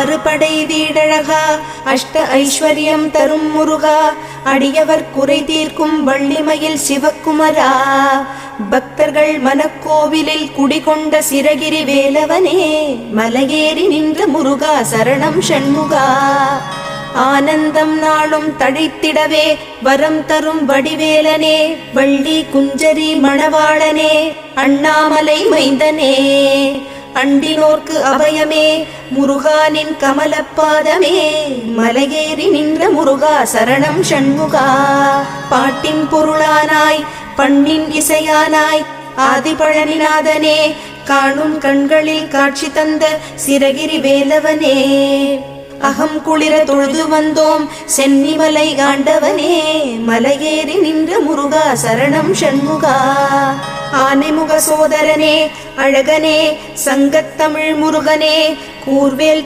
அறுபடை வீடழகா அஷ்ட ஐஸ்வர்யம் தரும் முருகா அடியவர் குறை தீர்க்கும் வள்ளிமயில் சிவக்குமரா பக்தர்கள் மனக்கோவிலில் குடிகொண்ட சிரகிரி வேலவனே மலையேறி நின்ற முருகா சரணம் ஷண்முகா ஆனந்தம் நாளும் தழைத்திடவே வரம் தரும் வடிவேலனே வள்ளி குஞ்சரி மணவாளனே அண்ணாமலை மைந்தனே அண்டினோர்க்கு அபயமே முருகானின் கமலப்பாதமே மலையேறி நின்ற முருகா சரணம் ஷண்முகா பாட்டின் பொருளானாய் பண்ணின் இசையானாய் ஆதிபழனிநாதனே காணும் கண்களில் காட்சி தந்த சிரகிரி வேலவனே அகம் குளிர தொழுது வந்தோம் சென்னிமலை ஆண்டவனே மலையேறி நின்ற முருகா சரணம் ஷண்முகா ஆனைமுக சோதரனே அழகனே சங்கத்தமிழ் முருகனே கூர்வேல்